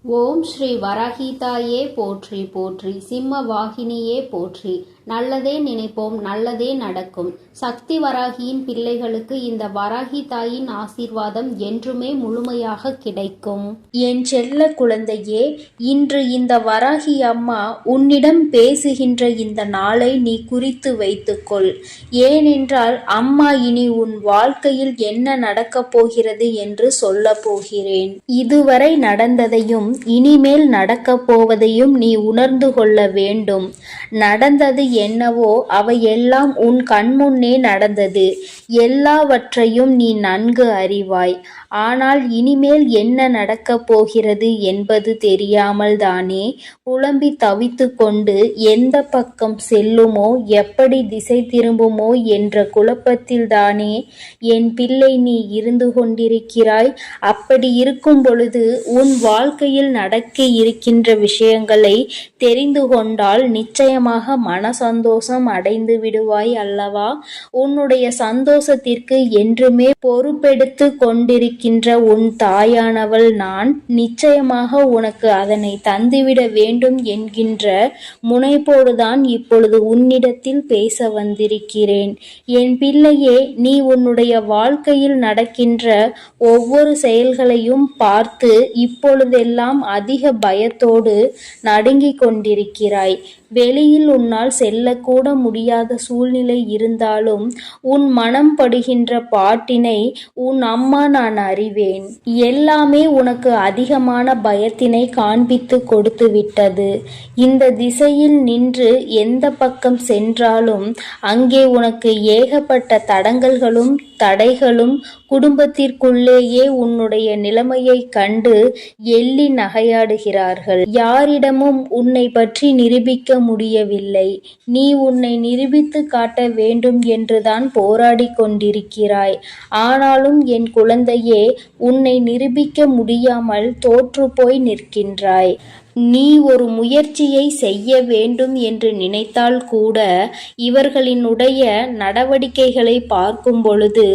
ஓம் ஸ்ரீ வராகிதாயே போற்றி போற்றி, சிம்ம வாகினியே போற்றி. நல்லதே நினைப்போம், நல்லதே நடக்கும். சக்தி வராகியின் பிள்ளைகளுக்கு இந்த வராகி தாயின் ஆசீர்வாதம் என்றுமே முழுமையாக கிடைக்கும். என் செல்ல குழந்தையே, இன்று இந்த வராகி அம்மா உன்னிடம் பேசுகின்ற இந்த நாளை நீ குறித்து வைத்துக்கொள். ஏனென்றால் அம்மா இனி உன் வாழ்க்கையில் என்ன நடக்கப் போகிறது என்று சொல்ல போகிறேன். இதுவரை நடந்ததையும் இனிமேல் நடக்கப் போவதையும் நீ உணர்ந்து கொள்ள வேண்டும். நடந்தது என்னவோ அவையெல்லாம் உன் கண்முன்னே நடந்தது. எல்லாவற்றையும் நீ நன்கு அறிவாய். ஆனால் இனிமேல் என்ன நடக்கப் போகிறது என்பது தெரியாமல் தானே புலம்பி தவித்து கொண்டு எந்த பக்கம் செல்லுமோ, எப்படி திசை திரும்புமோ என்ற குழப்பத்தில்தானே என் பிள்ளை நீ இருந்து கொண்டிருக்கிறாய். அப்படி இருக்கும் பொழுது உன் வாழ்க்கையில் நடக்க இருக்கின்ற விஷயங்களை தெரிந்து கொண்டால் நிச்சயமாக மன சந்தோஷம் அடைந்து விடுவாய் அல்லவா? உன்னுடைய சந்தோஷத்திற்கு என்றுமே பொறுப்பெடுத்து கொண்டிருக்கின்ற உன் தாயானவள் நான். நிச்சயமாக உனக்கு அதனை தந்துவிட வேண்டும் என்கின்ற முனைப்போடுதான் இப்பொழுது உன்னிடத்தில் பேச வந்திருக்கிறேன். என் பிள்ளையே, நீ உன்னுடைய வாழ்க்கையில் நடக்கின்ற ஒவ்வொரு செயல்களையும் பார்த்து இப்பொழுதெல்லாம் அதிக பயத்தோடு நடுங்கிக் கொண்டிருக்கிறாய். வெளியில் உன்னால் செல்லக்கூட முடியாத சூழ்நிலை இருந்தாலும் உன் மனம் படுகின்ற பாட்டினை உன் அம்மா நான் அறிவேன். எல்லாமே உனக்கு அதிகமான பயத்தினை காண்பித்து கொடுத்து விட்டது. இந்த திசையில் நின்று எந்த பக்கம் சென்றாலும் அங்கே உனக்கு ஏகப்பட்ட தடங்கல்களும் தடைகளும், குடும்பத்திற்குள்ளேயே உன்னுடைய நிலைமையை கண்டு எள்ளி நகையாடுகிறார்கள். யாரிடமும் உன்னை பற்றி நிரூபிக்க முடியவில்லை. நீ உன்னை நிரூபித்து காட்ட வேண்டும் என்றுதான் போராடி கொண்டிருக்கிறாய். ஆனாலும் என் குழந்தையே, உன்னை நிரூபிக்க முடியாமல் தோற்று போய் நிற்கின்றாய். நீ ஒரு முயற்சியை செய்ய வேண்டும் என்று நினைத்தால் கூட இவர்களினுடைய நடவடிக்கைகளை பார்க்கும் பொழுது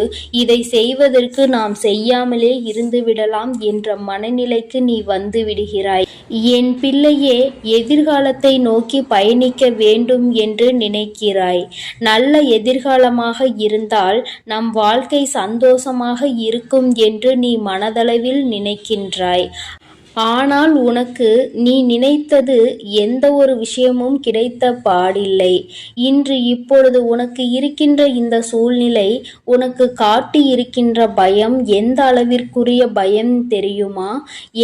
இதை செய்வதற்கு நாம் செய்யாமலே இருந்து விடலாம் என்ற மனநிலைக்கு நீ வந்து விடுகிறாய். என் பிள்ளையே, எதிர்காலத்தை நோக்கி பயணிக்க வேண்டும் என்று நினைக்கிறாய். நல்ல எதிர்காலமாக இருந்தால் நம் வாழ்க்கை சந்தோஷமாக இருக்கும் என்று நீ மனதளவில் நினைக்கின்றாய். ஆனால் உனக்கு நீ நினைத்தது எந்த ஒரு விஷயமும் கிடைத்த பாடில்லை. இன்று இப்பொழுது உனக்கு இருக்கின்ற இந்த சூழ்நிலை உனக்கு காட்டி இருக்கின்ற பயம் எந்த அளவிற்குரிய பயம் தெரியுமா?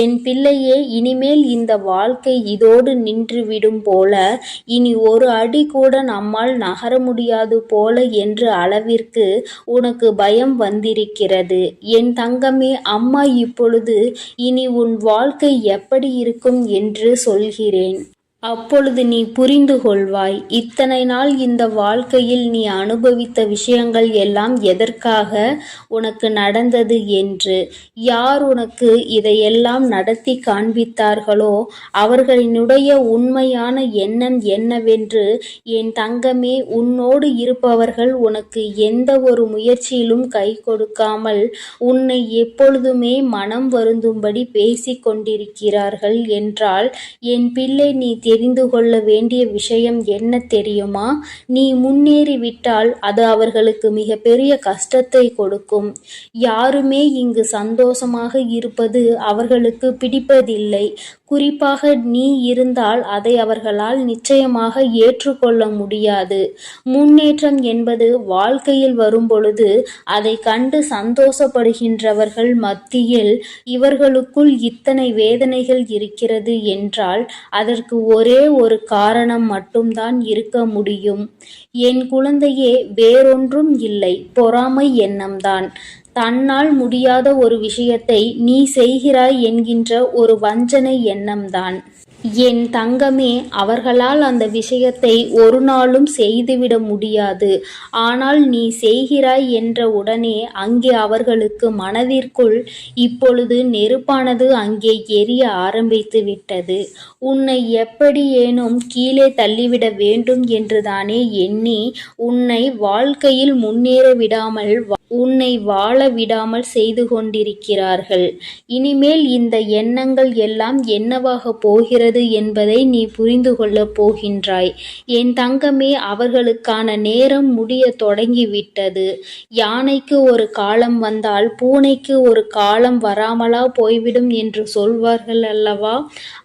என் பிள்ளையே, இனிமேல் இந்த வாழ்க்கை இதோடு நின்றுவிடும் போல, இனி ஒரு அடி கூட நம்மால் நகர முடியாது போல என்ற அளவிற்கு உனக்கு பயம் வந்திருக்கிறது. என் தங்கமே, அம்மா இப்பொழுது இனி உன் வாழ்க்கை எப்படி இருக்கும் என்று சொல்கிறேன். அப்பொழுது நீ புரிந்து கொள்வாய். இத்தனை நாள் இந்த வாழ்க்கையில் நீ அனுபவித்த விஷயங்கள் எல்லாம் எதற்காக உனக்கு நடந்தது என்று. யார் உனக்கு இதையெல்லாம் நடத்தி காண்பித்தார்களோ அவர்களினுடைய உண்மையான எண்ணம் என்னவென்று என் தங்கமே, உன்னோடு இருப்பவர்கள் உனக்கு எந்த ஒரு முயற்சியிலும் கை கொடுக்காமல் உன்னை எப்பொழுதுமே மனம் வருந்தும்படி பேசிக் கொண்டிருக்கிறார்கள் என்றால், என் பிள்ளை, நீ தெரிந்து கொள்ள வேண்டிய விஷயம் என்ன தெரியுமா? நீ முன்னேறிவிட்டால் அது அவர்களுக்கு மிக பெரிய கஷ்டத்தை கொடுக்கும். யாருமே இங்கு சந்தோஷமாக இருப்பது அவர்களுக்கு பிடிப்பதில்லை. குறிப்பாக நீ இருந்தால் அதை அவர்களால் நிச்சயமாக ஏற்றுக்கொள்ள முடியாது. முன்னேற்றம் என்பது வாழ்க்கையில் வரும்பொழுது அதை கண்டு சந்தோஷப்படுகின்றவர்கள் மத்தியில் இவர்களுக்குள் இத்தனை வேதனைகள் இருக்கிறது என்றால் அதற்கு ஒரே ஒரு காரணம் மட்டும்தான் இருக்க முடியும். என் குழந்தையே, வேறொன்றும் இல்லை, பொறாமை எண்ணம்தான். தன்னால் முடியாத ஒரு விஷயத்தை நீ செய்கிறாய் என்கின்ற ஒரு வஞ்சனை எண்ணம்தான். என் தங்கமே, அவர்களால் அந்த விஷயத்தை ஒரு நாளும் செய்துவிட முடியாது. ஆனால் நீ செய்கிறாய் என்ற உடனே அங்கே அவர்களுக்கு மனதிற்குள் இப்பொழுது நெருப்பானது அங்கே எரிய ஆரம்பித்து விட்டது. உன்னை எப்படியேனும் கீழே தள்ளிவிட வேண்டும் என்றுதானே எண்ணி உன்னை வாழ்க்கையில் முன்னேற விடாமல் உன்னை வாழ விடாமல் செய்து கொண்டிருக்கிறார்கள். இனிமேல் இந்த எண்ணங்கள் எல்லாம் என்னவாக போகிறது என்பதை நீ புரிந்து கொள்ளப் போகின்றாய். என் தங்கமே, அவர்களுக்கான நேரம் முடிய தொடங்கிவிட்டது. யானைக்கு ஒரு காலம் வந்தால் பூனைக்கு ஒரு காலம் வராமலா போய்விடும் என்று சொல்வார்கள் அல்லவா?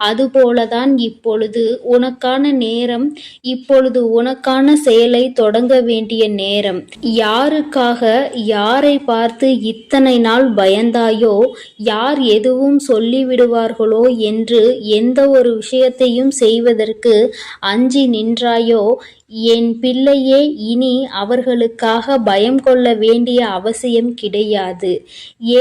அதுபோலதான் இப்பொழுது உனக்கான நேரம், இப்பொழுது உனக்கான செயலை தொடங்க வேண்டிய நேரம். யாருக்காக, யாரை பார்த்து இத்தனை நாள் பயந்தாயோ, யார் எதுவும் சொல்லிவிடுவார்களோ என்று எந்த ஒரு விஷயத்தையும் செய்வதற்கு அஞ்சி நின்றாயோ, என் பிள்ளையே, இனி அவர்களுக்காக பயம் கொள்ள வேண்டிய அவசியம் கிடையாது.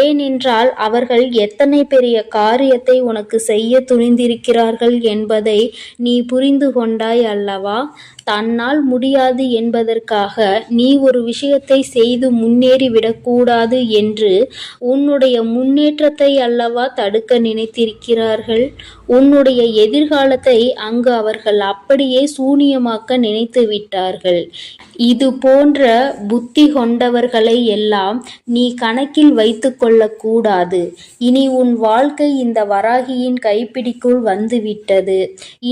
ஏனென்றால் அவர்கள் எத்தனை பெரிய காரியத்தை உனக்கு செய்ய துணிந்திருக்கிறார்கள் என்பதை நீ புரிந்து கொண்டாய் அல்லவா? தன்னால் முடியாது என்பதற்காக நீ ஒரு விஷயத்தை செய்து முன்னேறிவிடக்கூடாது என்று உன்னுடைய முன்னேற்றத்தை அல்லவா தடுக்க நினைத்திருக்கிறார்கள். உன்னுடைய எதிர்காலத்தை அங்கு அவர்கள் அப்படியே சூனியமாக்க நினைத்து விட்டார்கள். இது போன்ற புத்தி கொண்டவர்களை எல்லாம் நீ கணக்கில் வைத்து கொள்ளக்கூடாது. இனி உன் வாழ்க்கை இந்த வராகியின் கைப்பிடிக்குள் வந்துவிட்டது.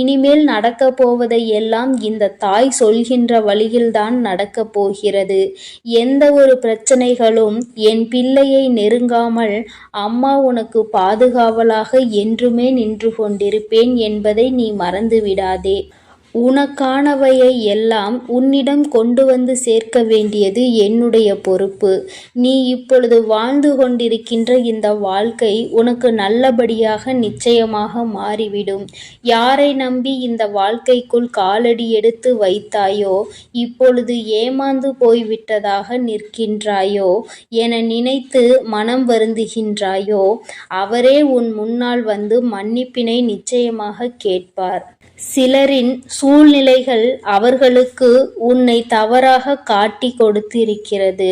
இனிமேல் நடக்கப் போவதை எல்லாம் இந்த தாய் சொல்கின்ற வழியில்தான் நடக்கப் போகிறது. எந்த ஒரு பிரச்சனைகளும் என் பிள்ளையை நெருங்காமல் அம்மா உனக்கு பாதுகாவலாக என்றுமே நின்று கொண்டிருப்பேன் என்பதை நீ மறந்து விடாதே. உனக்கானவையை எல்லாம் உன்னிடம் கொண்டு வந்து சேர்க்க வேண்டியது என்னுடைய பொறுப்பு. நீ இப்பொழுது வாழ்ந்து கொண்டிருக்கின்ற இந்த வாழ்க்கை உனக்கு நல்லபடியாக நிச்சயமாக மாறிவிடும். யாரை நம்பி இந்த வாழ்க்கைக்குள் காலடி எடுத்து வைத்தாயோ, இப்பொழுது ஏமாந்து போய்விட்டதாக நிற்கின்றாயோ என நினைத்து மனம் வருந்துகின்றாயோ, அவரே உன் முன்னால் வந்து மன்னிப்பினை நிச்சயமாக கேட்பார். சிலரின் சூழ்நிலைகள் அவர்களுக்கு உன்னை தவறாக காட்டி கொடுத்திருக்கிறது.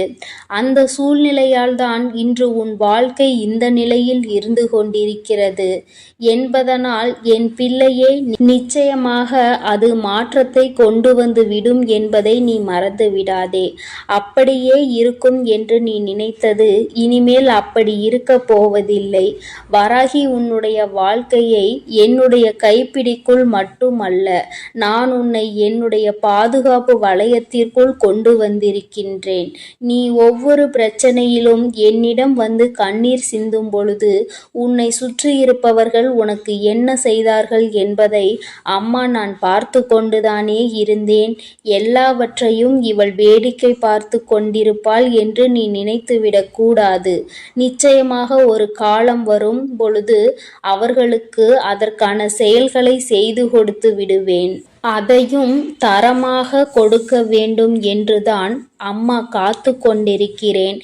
அந்த சூழ்நிலையால் தான் இன்று உன் வாழ்க்கை இந்த நிலையில் இருந்து கொண்டிருக்கிறது என்பதனால் என் பிள்ளையே, நிச்சயமாக அது மாற்றத்தை கொண்டு வந்து விடும் என்பதை நீ மறந்து விடாதே. அப்படியே இருக்கும் என்று நீ நினைத்தது இனிமேல் அப்படி இருக்க போவதில்லை. வராகி உன்னுடைய வாழ்க்கையை என்னுடைய கைப்பிடிக்குள் மட்டுமல்ல, நான் உன்னை என்னுடைய பாதுகாப்பு வளையத்திற்குள் கொண்டு வந்திருக்கின்றேன். நீ ஒவ்வொரு பிரச்சனையிலும் என்னிடம் வந்து கண்ணீர் சிந்தும் பொழுது உன்னை சுற்றி இருப்பவர்கள் உனக்கு என்ன செய்தார்கள் என்பதை அம்மா நான் பார்த்து கொண்டுதானே இருந்தேன். எல்லாவற்றையும் இவள் வேடிக்கை பார்த்து கொண்டிருப்பாள் என்று நீ நினைத்துவிடக் கூடாது. நிச்சயமாக ஒரு காலம் வரும் பொழுது அவர்களுக்கு அதற்கான செயல்களை செய்து கொடுத்து விடுவேன். அதையும் தரமாக கொடுக்க வேண்டும் என்றுதான் அம்மா காத்து கொண்டிருக்கிறேன்.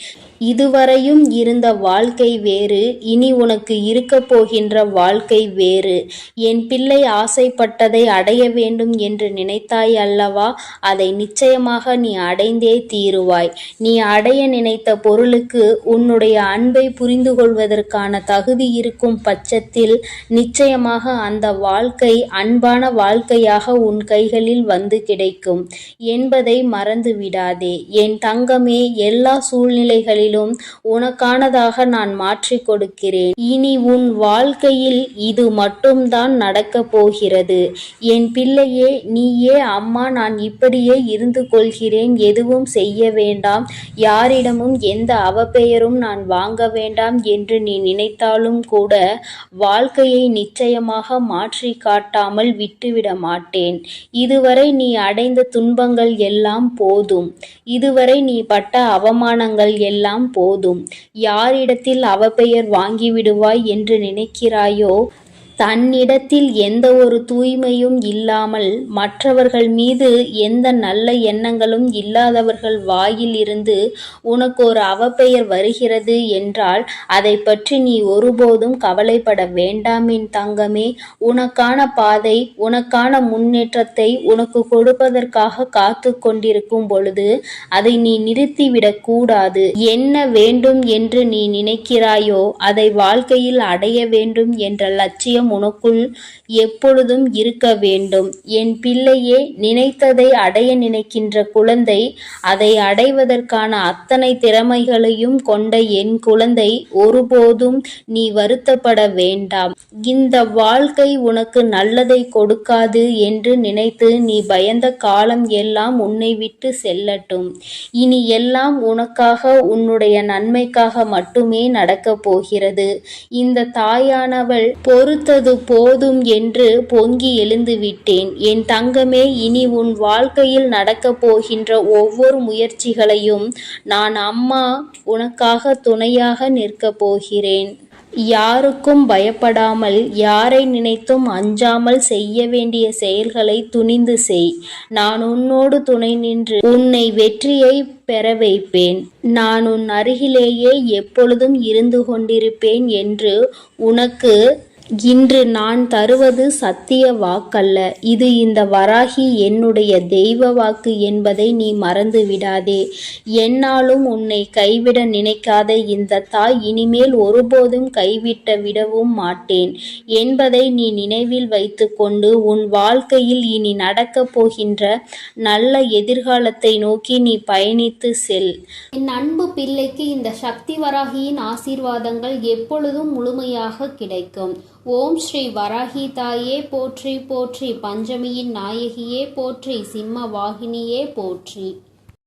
இதுவரையும் இருந்த வாழ்க்கை வேறு, இனி உனக்கு இருக்க போகின்ற வாழ்க்கை வேறு. என் பிள்ளை ஆசைப்பட்டதை அடைய வேண்டும் என்று நினைத்தாய் அல்லவா? அதை நிச்சயமாக நீ அடைந்தே தீருவாய். நீ அடைய நினைத்த பொருளுக்கு உன்னுடைய அன்பை புரிந்து கொள்வதற்கான தகுதி இருக்கும் பட்சத்தில் நிச்சயமாக அந்த வாழ்க்கை அன்பான வாழ்க்கையாக உன் கைகளில் வந்து கிடைக்கும் என்பதை மறந்து விடாதே. என் தங்கமே, எல்லா சூழ்நிலைகளிலும் உனக்கானதாக நான் மாற்றி கொடுக்கிறேன். இனி உன் வாழ்க்கையில் இது மட்டும்தான் நடக்கப் போகிறது. என் பிள்ளையே, நீயே அம்மா நான் இப்படியே இருந்து கொள்கிறேன், எதுவும் செய்ய வேண்டாம், யாரிடமும் எந்த அவப்பெயரும் நான் வாங்க வேண்டாம் என்று நீ நினைத்தாலும் கூட வாழ்க்கையை நிச்சயமாக மாற்றி காட்டாமல் விட்டுவிட மாட்டேன். இதுவரை நீ அடைந்த துன்பங்கள் எல்லாம் போதும். இதுவரை நீ பட்ட அவமானங்கள் எல்லாம் போதும். யாரிடத்தில் அவப்பெயர் வாங்கிவிடுவாய் என்று நினைக்கிறாயோ, தன்னிடத்தில் எந்த ஒரு தூய்மையும் இல்லாமல் மற்றவர்கள் மீது எந்த நல்ல எண்ணங்களும் இல்லாதவர்கள் வாயில் இருந்து உனக்கு ஒரு அவப்பெயர் வருகிறது என்றால் அதை பற்றி நீ ஒருபோதும் கவலைப்பட வேண்டாம் என் தங்கமே. உனக்கான பாதை, உனக்கான முன்னேற்றத்தை உனக்கு கொடுப்பதற்காக காத்து கொண்டிருக்கும் பொழுது அதை நீ நிறுத்திவிடக் கூடாது. என்ன வேண்டும் என்று நீ நினைக்கிறாயோ அதை வாழ்க்கையில் அடைய வேண்டும் என்ற லட்சியம் தைரியம் உனக்குள் எப்பொழுதும் இருக்க வேண்டும். என் பிள்ளையே, நினைத்ததை அடைய நினைக்கின்ற குழந்தை, அதை அடைவதற்கான அத்தனை திறமைகளையும் கொண்ட என் குழந்தை, ஒருபோதும் நீ வருத்தப்பட வேண்டாம். இந்த வாழ்க்கை உனக்கு நல்லதை கொடுக்காது என்று நினைத்து நீ பயந்த காலம் எல்லாம் உன்னை விட்டு செல்லட்டும். இனி எல்லாம் உனக்காக, உன்னுடைய நன்மைக்காக மட்டுமே நடக்கப் போகிறது. இந்த தாயானவள் பொறுத்தது போதும் என்று பொங்கி எழுந்து விட்டேன். என் தங்கமே, இனி உன் வாழ்க்கையில் நடக்கப் போகின்ற ஒவ்வொரு முயற்சிகளையும் நான் அம்மா உனக்காக துணையாக நிற்கப் போகிறேன். யாருக்கும் பயப்படாமல், யாரை நினைத்தும் அஞ்சாமல் செய்ய வேண்டிய செயல்களை துணிந்து செய். நான் உன்னோடு துணை நின்று உன்னை வெற்றியை பெற வைப்பேன். நான் உன் அருகிலேயே எப்பொழுதும் இருந்து கொண்டிருப்பேன் என்று உனக்கு இன்று நான் தருவது சத்திய வாக்கல்ல. இது இந்த வராகி என்னுடைய தெய்வ வாக்கு என்பதை நீ மறந்து விடாதே. என்னாலும் உன்னை கைவிட நினைக்காத இந்த தாய் இனிமேல் ஒருபோதும் கைவிட்டு விடவும் மாட்டேன் என்பதை நீ நினைவில் வைத்து கொண்டு உன் வாழ்க்கையில் இனி நடக்கப் போகின்ற நல்ல எதிர்காலத்தை நோக்கி நீ பயணித்து செல். என் அன்பு பிள்ளைக்கு இந்த சக்தி வராகியின் ஆசீர்வாதங்கள் எப்பொழுதும் முழுமையாக கிடைக்கும். ஓம் ஸ்ரீ வராகி தாயே போற்றி போற்றி, பஞ்சமியின் நாயகியே போற்றி, சிம்ம வாகினியே போற்றி.